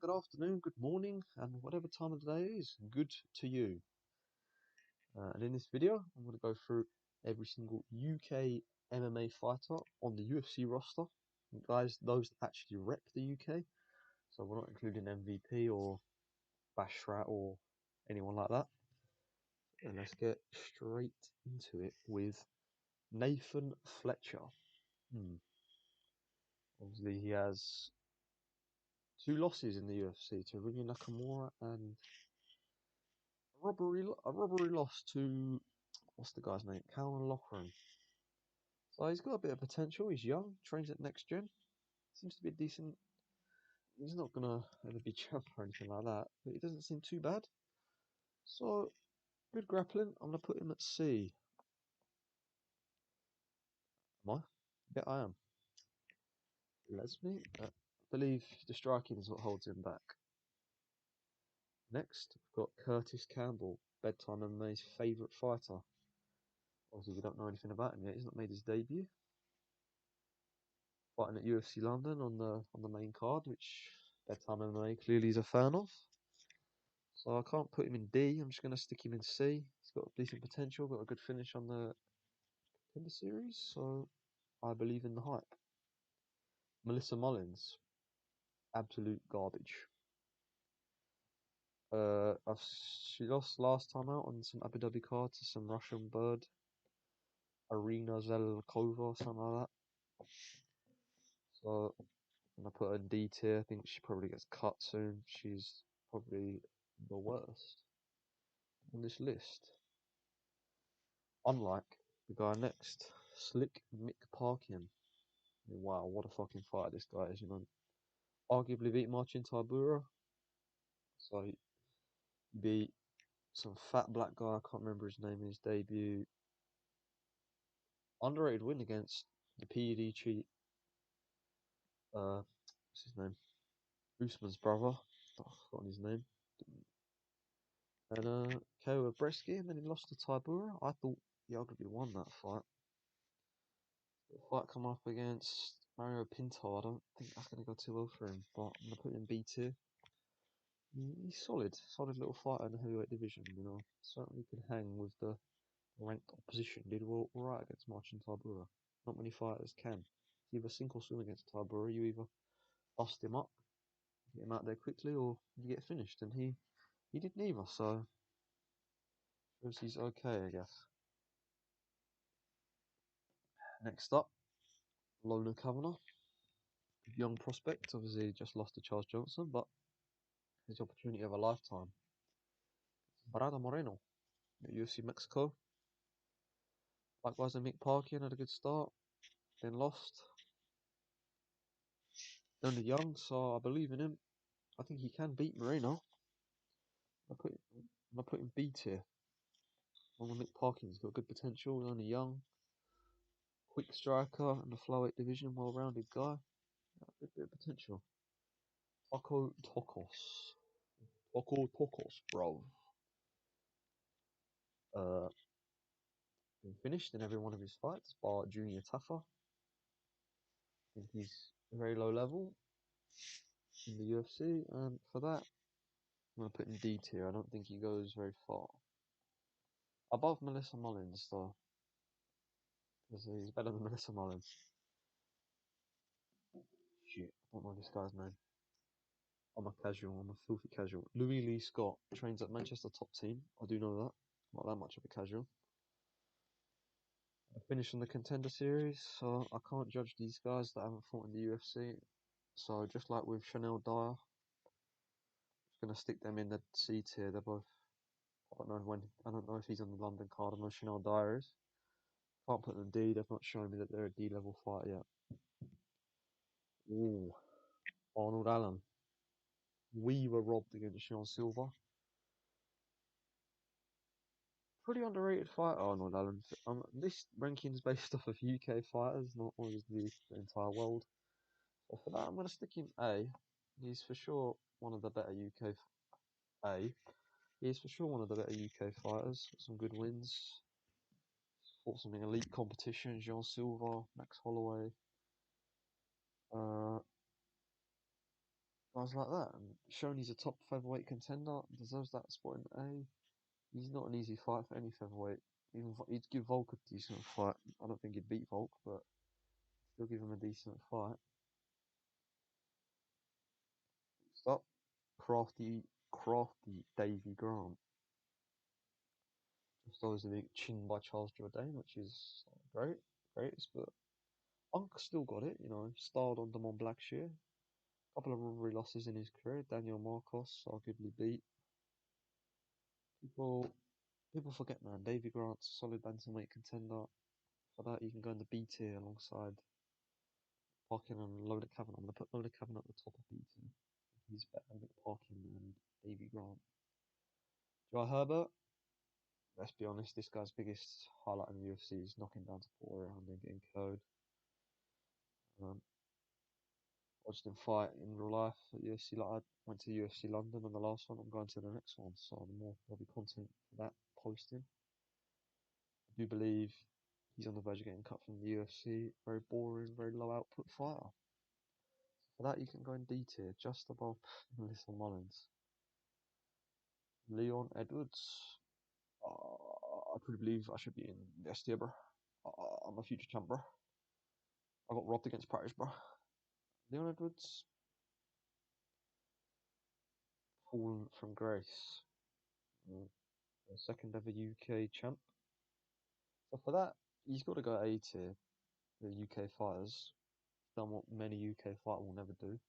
good afternoon, good morning, and whatever time of the day it is, good to you. And in this video, I'm going to go through every single UK MMA fighter on the UFC roster. Guys, those that actually wreck the UK. So we're not including MVP or Bashrat or anyone like that. And let's get straight into it with Nathan Fletcher. Obviously, he has 2 losses in the UFC to Rinya Nakamura and a robbery loss to, what's the guy's name? Calvin Loughran. So he's got a bit of potential. He's young, trains at Next Gen. Seems to be decent. He's not gonna ever be champ or anything like that, but he doesn't seem too bad. So good grappling. I'm gonna put him at C. Am I? Yeah, I am. Leslie. I believe the striking is what holds him back. Next, we've got Curtis Campbell, Bedtime MMA's favourite fighter. Obviously, we don't know anything about him yet. He's not made his debut. Fighting at UFC London on the main card, which Bedtime MMA clearly is a fan of. So I can't put him in D. I'm just going to stick him in C. He's got decent potential, got a good finish on the Contender Series, so I believe in the hype. Melissa Mullins, absolute garbage. She lost last time out on some Abu Dhabi card to some Russian bird, Arina Zelkova or something like that. So I'm gonna put her in D tier. I think she probably gets cut soon. She's probably the worst on this list. Unlike the guy next, Slick Mick Parkin. Wow, what a fucking fighter this guy is, Arguably beat Marcin Tybura. So he beat some fat black guy, I can't remember his name in his debut. Underrated win against the PED cheat. What's his name? Usman's brother. I've forgotten his name. And KO with Bresky, and then he lost to Tybura. I thought he arguably won that fight. The fight come up against Mario Pinto. I don't think that's going to go too well for him, but I'm going to put him in B tier. He's solid little fighter in the heavyweight division, Certainly could hang with the ranked opposition. Did all right against Marcin Tybura. Not many fighters can. You either sink or swim against Tybura. You either bust him up, get him out there quickly, or you get finished. And he did neither, so shows he's okay, I guess. Next up, Lona Kavanagh. Young prospect, obviously just lost to Charles Johnson, but his opportunity of a lifetime. Barada Moreno at UFC Mexico. Likewise, Mick Parkin had a good start, then lost. Only young, so I believe in him. I think he can beat Moreno. I'm gonna put him B tier. Mick Parkin's got good potential. He's only young, quick striker in the flyweight division, well-rounded guy. Good bit of potential. Taco Tokos, bro. Been finished in every one of his fights, bar Junior Taffa. I think he's very low level in the UFC, and for that, I'm gonna put him D tier. I don't think he goes very far. Above Melissa Mullins, though. Because he's better than Melissa Mullins. Shit, I don't know this guy's name. I'm a filthy casual. Louis Lee Scott trains at Manchester top team. I do know that. Not that much of a casual. I finished in the Contender Series, so I can't judge these guys that haven't fought in the UFC. So just like with Chanel Dyer, I'm just gonna stick them in the C tier. They're both. I don't know if he's on the London card. I know Chanel Dyer is. Can't put them D. They've not shown me that they're a D level fighter yet. Ooh, Arnold Allen. We were robbed against Sean Silva. Pretty underrated fighter, Arnold Allen. This ranking is based off of UK fighters, not always the entire world. So for that, I'm going to stick him A. He's for sure one of the better UK. A. He's for sure one of the better UK fighters. Got some good wins. Fought some elite competition. Jean Silva, Max Holloway. guys like that. And shown he's a top featherweight contender, deserves that spot in A. He's not an easy fight for any featherweight. Even he'd give Volk a decent fight. I don't think he'd beat Volk, but still give him a decent fight. Stop. Crafty Davy Grant. Just obviously chinned by Charles Jourdain, which is greatest, but Unk still got it, starred on Damon Blackshear. Couple of rivalry losses in his career. Daniel Marcos arguably beat. People forget, man. Davy Grant's a solid bantamweight contender. For that, you can go in the B tier alongside Parkin and Lola Kavanagh. I'm going to put Lola Kavanagh at the top of B tier. He's better than Mick Parkin and Davy Grant. Jai Herbert, let's be honest, this guy's biggest highlight in the UFC is knocking down to Poirier and then getting KO'd. Watched him fight in real life at UFC. Like I went to UFC London on the last one. I'm going to the next one, so there'll be content for that posting. I do believe he's on the verge of getting cut from the UFC. Very boring, very low output fighter. For that, you can go in D tier, just above Melissa Mullins. Leon Edwards. I truly believe I should be in the S tier, bro. I'm a future champ, bro. I got robbed against Practice, bro. Leon Edwards, fallen from grace. Second ever UK champ. So for that, he's got to go A tier. The UK fighters done what many UK fighter will never do.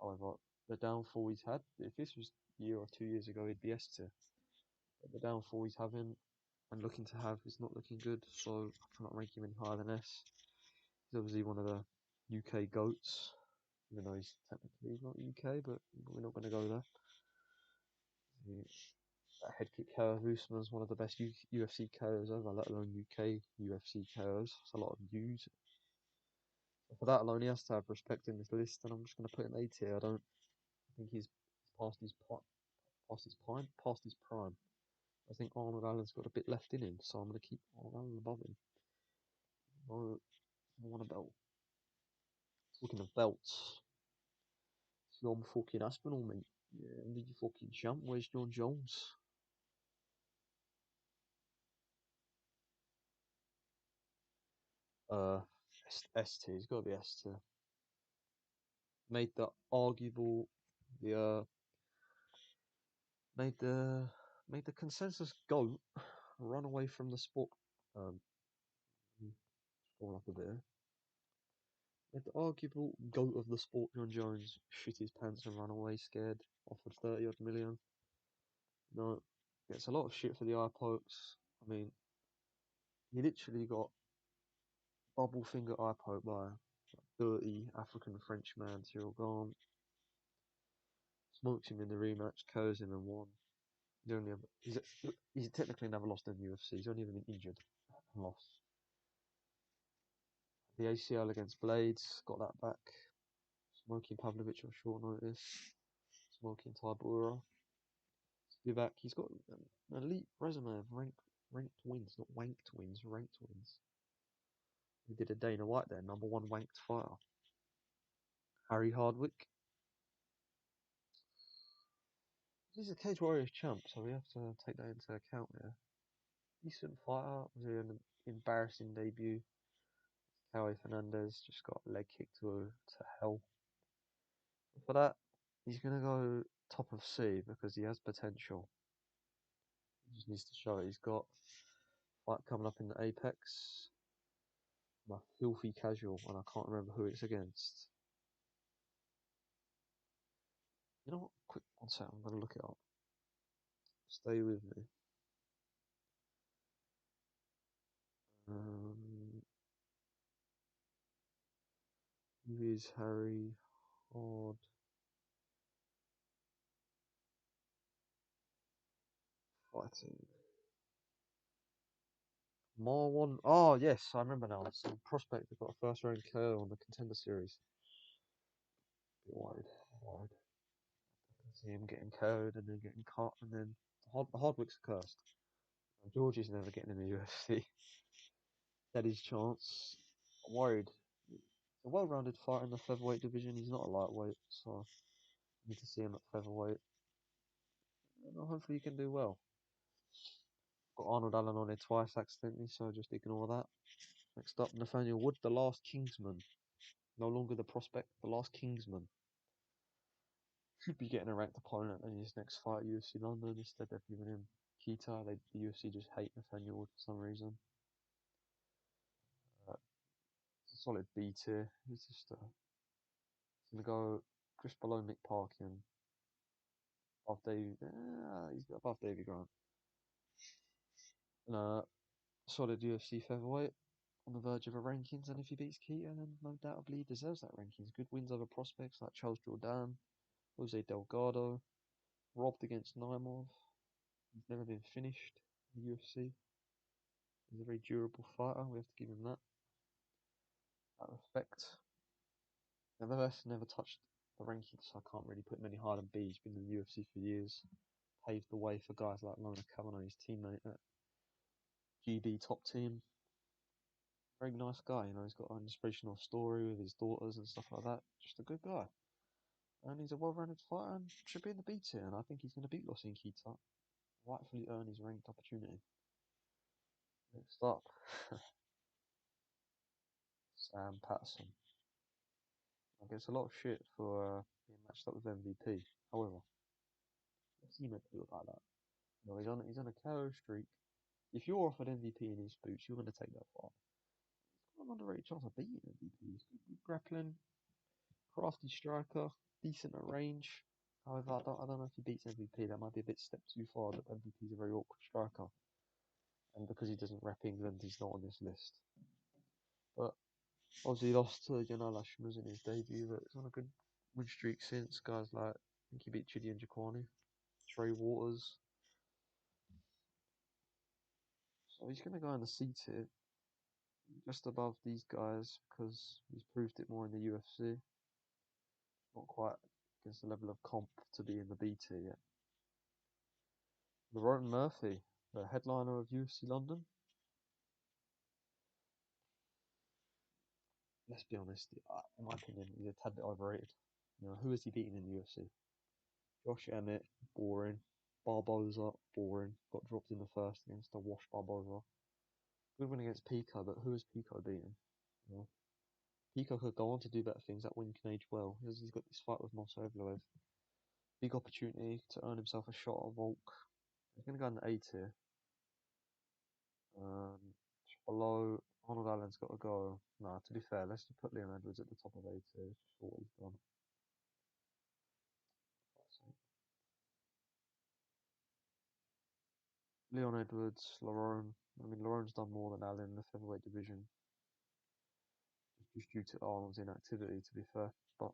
However, the downfall he's had, if this was a year or 2 years ago, he'd be S tier. But the downfall he's having and looking to have is not looking good, so I cannot rank him any higher than S. He's obviously one of the UK GOATs, even though he's technically not UK, but we're not going to go there. That head kick KO of Usman is one of the best UFC KOs ever, let alone UK UFC KOs. It's a lot of U's. For that alone, he has to have respect in this list, and I'm just going to put him A tier. I don't think he's past his past his prime. I think Arnold Allen's got a bit left in him, so I'm going to keep Arnold Allen above him. I want a belt. Talking of belts, I'm fucking Aspinall, mate. Yeah, did you fucking champ? Where's John Jones? Uh, S tier. He's got to be S tier. Made the arguable, the made the consensus GOAT run away from the sport. Scroll up a bit. Made the arguable GOAT of the sport, John Jones, shit his pants and run away scared. Offered 30 odd million. No, gets a lot of shit for the eye pokes. I mean, he literally got bubble finger eye poke by a dirty African French man, Cyril Gane. Smokes him in the rematch, KOs him and won. He's technically never lost in the UFC. He's only ever been injured and lost. The ACL against Blades, got that back. Smoking Pavlovich on short notice. Smoking Tybura. Spivak, he's got an elite resume of ranked wins, not wanked wins, ranked wins. He did a Dana White there, number one wanked fighter. Harry Hardwick. He's a Cage Warriors champ, so we have to take that into account here. Decent fighter, was an embarrassing debut. Howie Fernandez just got leg kicked to hell. For that, he's going to go top of C because he has potential. He just needs to show it. He's got a fight coming up in the Apex. My filthy casual, and I can't remember who it's against. You know what? Quick, one second. I'm going to look it up. Stay with me. Who is Harry Hard fighting? Marwan. Oh, yes, I remember now. Some prospect that got a first round KO on the Contender Series. Bit worried. I can see him getting KO'd and then getting cut, and then Hardwick's cursed. George is never getting in the UFC. That his chance. I'm worried. He's a well-rounded fighter in the featherweight division. He's not a lightweight, so Need to see him at featherweight. And hopefully he can do well. Got Arnold Allen on it twice accidentally, so just ignore that. Next up, Nathaniel Wood, the last Kingsman. No longer the prospect, the last Kingsman. Should be getting a ranked opponent in his next fight at UFC London. Instead, they've given him Keita. The UFC just hate Nathaniel Wood for some reason. It's a solid B tier. He's just gonna go just below Mick Parkin, above Davey. He's above Davey Grant. And, solid UFC featherweight on the verge of a rankings, and if he beats Keita, then no doubtably he deserves that rankings. Good wins over prospects like Charles Jourdain, Jose Delgado, robbed against Naimov. He's never been finished in the UFC. He's a very durable fighter. We have to give him that respect. Nevertheless, never touched the rankings, so I can't really put him any higher than B. He's been in the UFC for years, paved the way for guys like Lona Kavanagh, his teammate at GB Top Team. Very nice guy, he's got an inspirational story with his daughters and stuff like that. Just a good guy. And he's a well-rounded fighter and should be in the B tier, and I think he's going to beat Losin Keita. Rightfully earn his ranked opportunity. Next up, Sam Patterson. I guess a lot of shit for being matched up with MVP. However, what's he meant to do about that? He's on a KO streak. If you're offered MVP in his boots, you're going to take that fight. He's got an underrated chance of beating MVP. He's good grappling, crafty striker, decent at range. However, I don't know if he beats MVP. That might be a bit step too far. That MVP is a very awkward striker, and because he doesn't rep England, he's not on this list. But obviously, he lost to Yanal Ashmuz in his debut, but he's on a good win streak since. Guys like, I think he beat Chidian Jaquani, Trey Waters. So he's going to go in the C tier, just above these guys, because he's proved it more in the UFC. Not quite against the level of comp to be in the B tier yet. Lerone Murphy, the headliner of UFC London. Let's be honest, in my opinion, he's a tad bit overrated. Who has he beaten in the UFC? Josh Emmett, boring. Barboza, boring. Got dropped in the first against a wash Barboza. Good win against Pico, but who has Pico beaten? Pico could go on to do better things. That win can age well. He's got this fight with Mosovlev. Big opportunity to earn himself a shot at Volk. He's going to go in the A tier. Below, Arnold Allen's got to go. Nah, to be fair, let's just put Leon Edwards at the top of A tier for what he's done. Leon Edwards, Lerone. Lerone's done more than Allen in the featherweight division. Just due to Arnold's inactivity, to be fair. But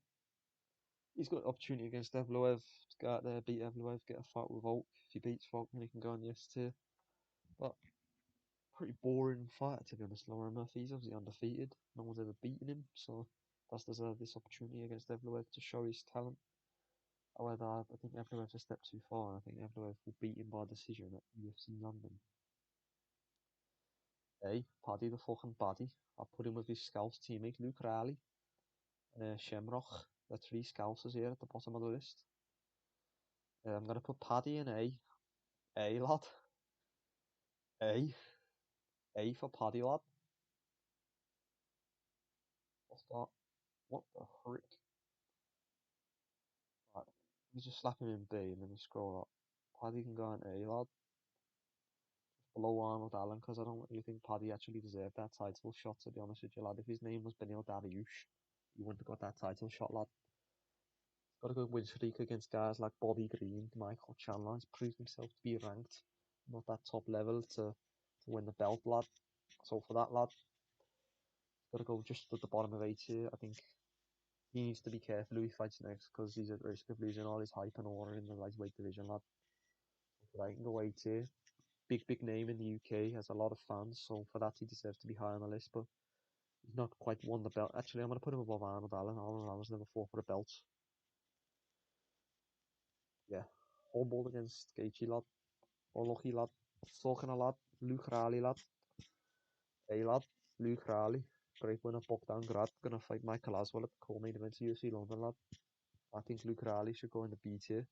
he's got the opportunity against Evloev to go out there, beat Evloev, get a fight with Volk. If he beats Volk, then he can go in the S tier. But pretty boring fighter, to be honest. Lerone Murphy, he's obviously undefeated. No one's ever beaten him, so does deserve this opportunity against Evloev to show his talent. However, I think Evloev's a step too far. I think Evloev will beat him by decision at UFC London. Hey, Paddy the fucking Paddy. I'll put him with his Scouts teammate Luke Riley and Shamrock. The three Scousers here at the bottom of the list. I'm going to put Paddy in A. A, lad. A. A for Paddy, lad. What's that? What the frick? Right. Let me just slap him in B and then we scroll up. Paddy can go in A, lad. Below Arnold Allen, because I don't really think Paddy actually deserved that title shot, to be honest with you, lad. If his name was Benil Dariush, he wouldn't have got that title shot, lad. Got a good win streak against guys like Bobby Green, Michael Chandler. He's proved himself to be ranked, not that top level to win the belt, lad. So for that, lad, got to go just at the bottom of A tier. I think he needs to be careful who he fights next, because he's at risk of losing all his hype and aura in the lightweight division, lad. So for that, he can go A tier. Big name in the UK, has a lot of fans, so for that he deserves to be high on the list, but he's not quite won the belt. Actually, I'm going to put him above Arnold Allen. Arnold Allen's never fought for a belt. Yeah. Humble against Gaethje, lad. Unlucky, lad. Talking a lad. Luke Riley, lad. Hey, lad. Luke Riley. Great winner, Bogdan Grad. Gonna fight Michael Aswell at the co-main event of UFC London, lad. I think Luke Ali should go in the B tier.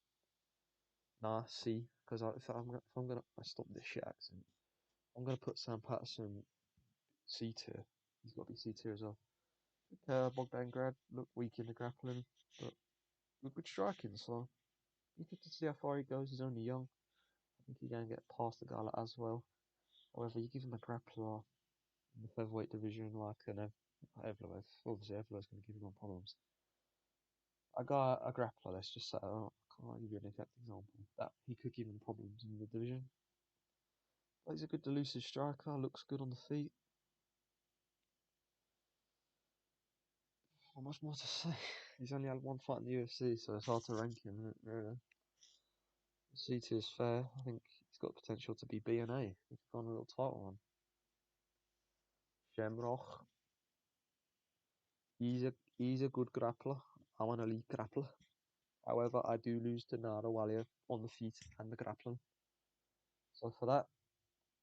Nah, C, because if I'm gonna I stop this shit accent. I'm gonna put Sam Patterson C tier. He's got to be C tier as well. Bogdan Grad look weak in the grappling, but good striking. So you get to see how far he goes. He's only young. I think he can get past a guy like as well. However, you give him a grappler in the featherweight division like an Evloev. Obviously, Evloev's going to give him problems. A grappler, let's just say, I can't give you an exact example, that he could give him problems in the division. But he's a good elusive striker, looks good on the feet. Not much more to say. He's only had one fight in the UFC, so it's hard to rank him, really. C2 is fair. I think he's got potential to be B and A. He could go on a little title run. Shamrock, he's a good grappler. I'm an elite grappler. However, I do lose to Nara Walia on the feet and the grappling. So for that,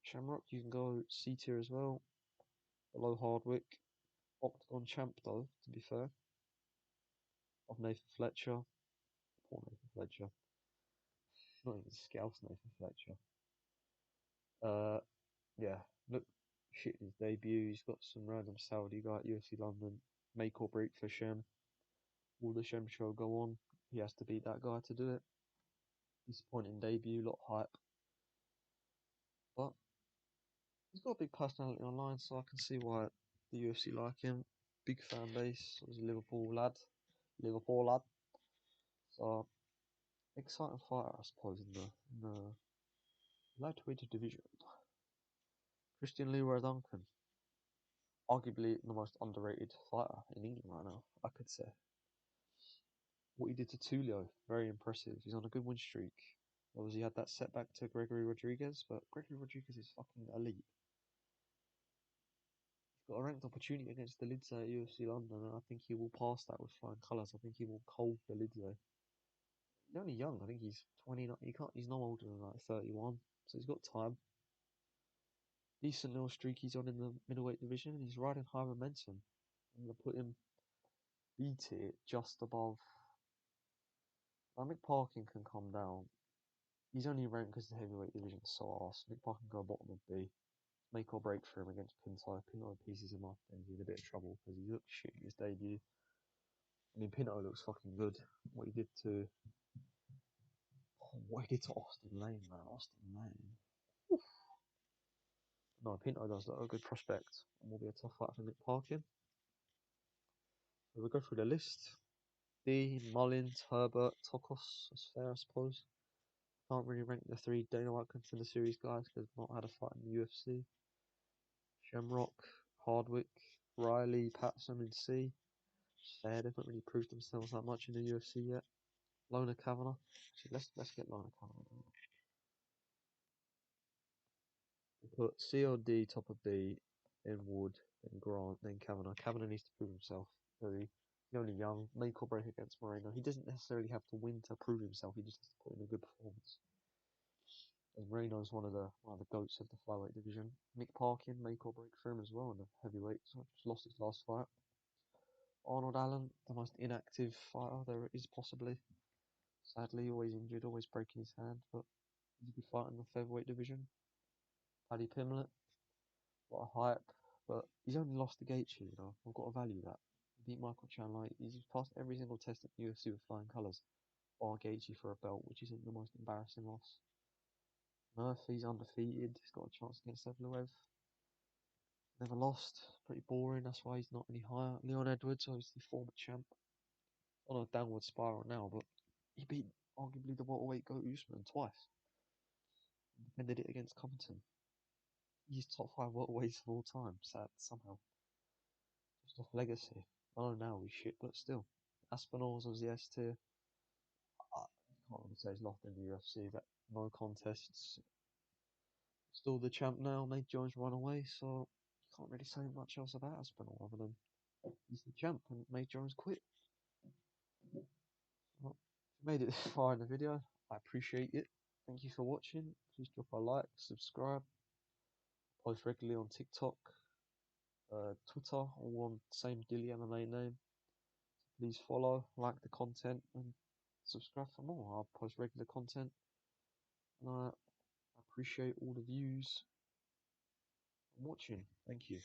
Shamrock, you can go C tier as well. Below Hardwick. Octagon champ though, to be fair. Of Nathan Fletcher. Poor Nathan Fletcher. Not even scouts Nathan Fletcher. Yeah. Look, shit his debut. He's got some random Saudi guy at UFC London. Make or break for Shem. Will the Shem show go on? He has to beat that guy to do it. Disappointing debut, lot of hype. But he's got a big personality online, so I can see why the UFC like him. Big fan base. He's a Liverpool lad. So exciting fighter, I suppose, in the lightweight division. Christian Leroy Duncan, arguably the most underrated fighter in England right now, I could say. What he did to Tulio, very impressive. He's on a good win streak. Obviously, he had that setback to Gregory Rodriguez, but Gregory Rodriguez is fucking elite. He's got a ranked opportunity against the Lidze at UFC London, and I think he will pass that with flying colours. I think he will cold the Lidze. He's only young. I think he's 29. He's no older than like 31, so he's got time. Decent little streak he's on in the middleweight division, and he's riding high momentum. I'm gonna put him B tier just above. Mick Parkin can come down. He's only ranked because the heavyweight division is so arse. Mick Parkin can go bottom of B. Make or break for him against Pinto. Pinto pieces him off, and he's in a bit of trouble because he looks shit in his debut. I mean, Pinto looks fucking good. What he did to Austin Lane, man. Austin Lane. Oof. No, Pinto does look a good prospect and will be a tough fight for Mick Parkin. So we'll go through the list. D, Mullins, Herbert, Tokos. That's fair, I suppose. Can't really rank the three Dana White Contender Series guys because they've not had a fight in the UFC. Shamrock, Hardwick, Riley, Patterson, and C. Fair, they've not really proved themselves that much in the UFC yet. Lona Kavanagh. Actually, let's get Lona Kavanagh down. We'll put C or D, top of B, then Wood, then Grant, then Kavanagh. Kavanagh needs to prove himself. He's only young, make or break against Moreno. He doesn't necessarily have to win to prove himself. He just has to put in a good performance. As Moreno's one of the goats of the flyweight division. Mick Parkin, make or break for him as well in the heavyweight. So just lost his last fight. Arnold Allen, the most inactive fighter there is possibly. Sadly, always injured, always breaking his hand, but he's a good fighter in the featherweight division. Paddy Pimlet, a lot of hype, but he's only lost to Gaethje, you know. I've got to value that. He beat Michael Chandler. He's passed every single test at the UFC with flying colours, bar Gaethje for a belt, which isn't the most embarrassing loss. Murphy's undefeated. He's got a chance against Evloev. Never lost. Pretty boring. That's why he's not any higher. Leon Edwards, obviously former champ. On a downward spiral now, but he beat arguably the welterweight goat Usman twice. Defended it against Compton. He's top 5 welterweights of all time. Sad somehow. Just off legacy. I know now he's shit, but still. Aspinall's was the S tier. I can't really say he's lost in the UFC. That no contests. Still the champ now. Nate Jones run away, so you can't really say much else about Aspinall other than he's the champ and Nate Jones quit. Well, if you made it this far in the video, I appreciate it. Thank you for watching. Please drop a like, subscribe. Post regularly on TikTok, Twitter, all on the same Dilly MMA name. please follow, like the content, and subscribe for more. I'll post regular content, and I appreciate all the views and watching. Thank you.